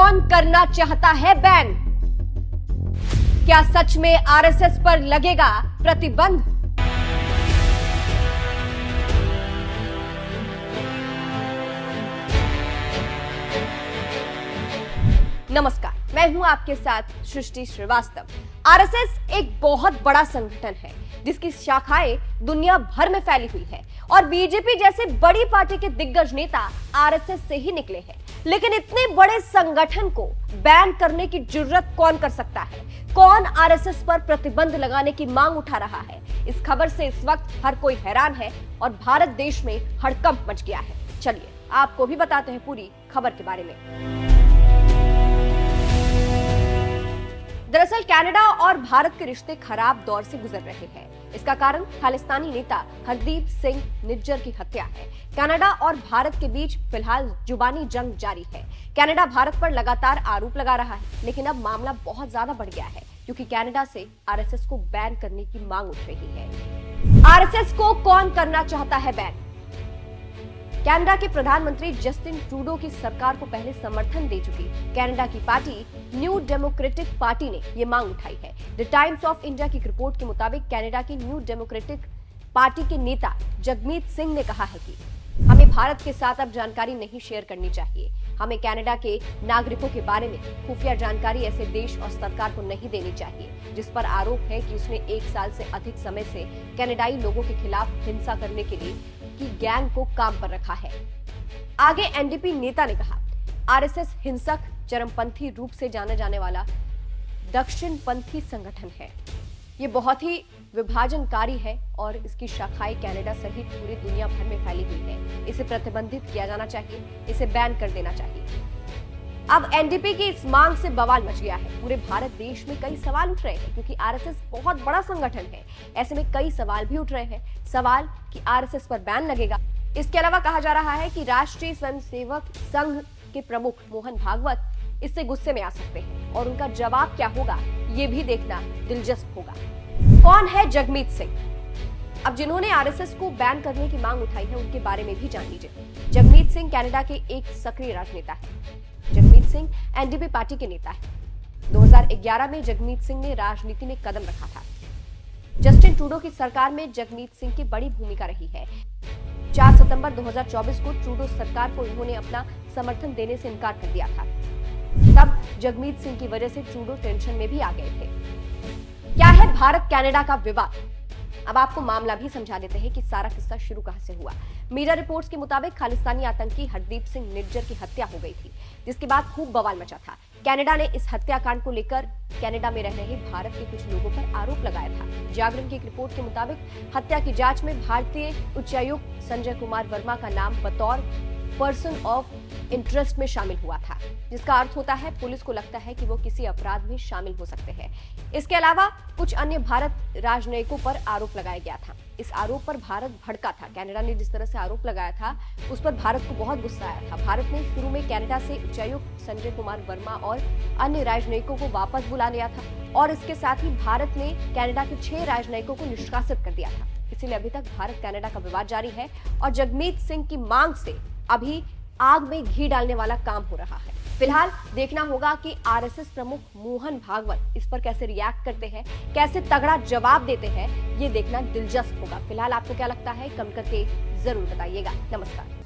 कौन करना चाहता है बैन? क्या सच में आरएसएस पर लगेगा प्रतिबंध? नमस्कार, मैं हूं आपके साथ सृष्टि श्रीवास्तव। आरएसएस एक बहुत बड़ा संगठन है जिसकी शाखाएं दुनिया भर में फैली हुई है और बीजेपी जैसे बड़ी पार्टी के दिग्गज नेता आरएसएस से ही निकले हैं। लेकिन इतने बड़े संगठन को बैन करने की जुर्रत कौन कर सकता है? कौन आरएसएस पर प्रतिबंध लगाने की मांग उठा रहा है? इस खबर से इस वक्त हर कोई हैरान है और भारत देश में हड़कंप मच गया है। चलिए आपको भी बताते हैं पूरी खबर के बारे में। दरअसल कनाडा और भारत के रिश्ते खराब दौर से गुजर रहे हैं। इसका कारण खालिस्तानी नेता हरदीप सिंह निज्जर की हत्या है। कनाडा और भारत के बीच फिलहाल जुबानी जंग जारी है। कनाडा भारत पर लगातार आरोप लगा रहा है, लेकिन अब मामला बहुत ज्यादा बढ़ गया है क्योंकि कनाडा से आरएसएस को बैन करने की मांग उठ रही है। आरएसएस को कौन करना चाहता है बैन? कनाडा के प्रधानमंत्री जस्टिन ट्रूडो की सरकार को पहले समर्थन दे चुकी कनाडा की पार्टी न्यू डेमोक्रेटिक पार्टी ने यह मांग उठाई है। द टाइम्स ऑफ इंडिया की रिपोर्ट के मुताबिक कनाडा की न्यू डेमोक्रेटिक पार्टी के नेता जगमीत सिंह ने कहा है कि हमें भारत के साथ अब जानकारी नहीं शेयर करनी चाहिए। हमें कनाडा के नागरिकों के बारे में खुफिया जानकारी ऐसे देश और सरकार को नहीं देनी चाहिए जिस पर आरोप है कि उसने 1 साल से अधिक समय से कनाडाई लोगों के खिलाफ हिंसा करने के लिए की गैंग को काम पर रखा है। आगे एनडीपी नेता ने कहा, आरएसएस हिंसक चरमपंथी रूप से जाने जाने वाला दक्षिणपंथी संगठन है। ये बहुत ही विभाजनकारी है और इसकी शाखाएं कनाडा सहित पूरी दुनिया भर में फैली हुई है। इसे प्रतिबंधित किया जाना चाहिए, इसे बैन कर देना चाहिए। अब एनडीपी की इस मांग से बवाल मच गया है। पूरे भारत देश में कई सवाल उठ रहे हैं क्योंकि आरएसएस बहुत बड़ा संगठन है। ऐसे में कई सवाल भी उठ रहे हैं। सवाल कि आरएसएस पर बैन लगेगा। इसके अलावा कहा जा रहा है कि राष्ट्रीय स्वयंसेवक संघ के प्रमुख मोहन भागवत इससे गुस्से में आ सकते हैं और उनका जवाब क्या होगा ये भी देखना दिलचस्प होगा। कौन है जगमीत सिंह? अब जिन्होंने आरएसएस को बैन करने की मांग उठाई है उनके बारे में भी जान लीजिए। जगमीत सिंह कनाडा के एक सक्रिय राजनेता है। जगमीत सिंह एनडीपी पार्टी के नेता है। 2011 में जगमीत सिंह ने राजनीति में कदम रखा था। जस्टिन ट्रूडो की सरकार में जगमीत सिंह की बड़ी भूमिका रही है। 4 सितंबर 2024 को ट्रूडो सरकार को उन्होंने अपना समर्थन देने से इनकार कर दिया था। तब जगमीत सिंह की वजह से ट्रूडो टेंशन में भी आ गए थे। क्या है भारत कनाडा का विवाद? अब आपको मामला भी समझा देते हैं कि सारा किस्सा शुरू कहां से हुआ। मीडिया रिपोर्ट्स के मुताबिक खालिस्तानी आतंकी हरदीप सिंह निज्जर की हत्या हो गई थी, जिसके बाद खूब बवाल मचा था। कनाडा ने इस हत्याकांड को लेकर कनाडा में रह रहे भारत के कुछ लोगों पर आरोप लगाया था। जागरण की एक रिपोर्ट के मुताबिक हत्या की जांच में भारतीय उच्चायुक्त संजय कुमार वर्मा का नाम बतौर पर्सन ऑफ इंटरेस्ट में शामिल हुआ था, जिसका अर्थ होता है पुलिस को लगता है कि वो किसी अपराध में शामिल हो सकते हैं। इसके अलावा कुछ अन्य भारत राजनयिकों पर आरोप लगाया गया था। इस आरोप पर भारत भड़का था। कनाडा ने जिस तरह से आरोप लगाया था उस पर भारत को बहुत गुस्सा आया था। भारत ने शुरू में कनाडा से उच्चायुक्त संजय कुमार वर्मा और अन्य राजनयिकों को वापस बुला लिया था और इसके साथ ही भारत ने कनाडा के 6 राजनयिकों को निष्कासित कर दिया था। इसीलिए अभी तक भारत कनाडा का विवाद जारी है और जगमीत सिंह की मांग से अभी आग में घी डालने वाला काम हो रहा है। फिलहाल देखना होगा कि आरएसएस प्रमुख मोहन भागवत इस पर कैसे रिएक्ट करते हैं, कैसे तगड़ा जवाब देते हैं, ये देखना दिलचस्प होगा। फिलहाल आपको क्या लगता है कमेंट करके जरूर बताइएगा। नमस्कार।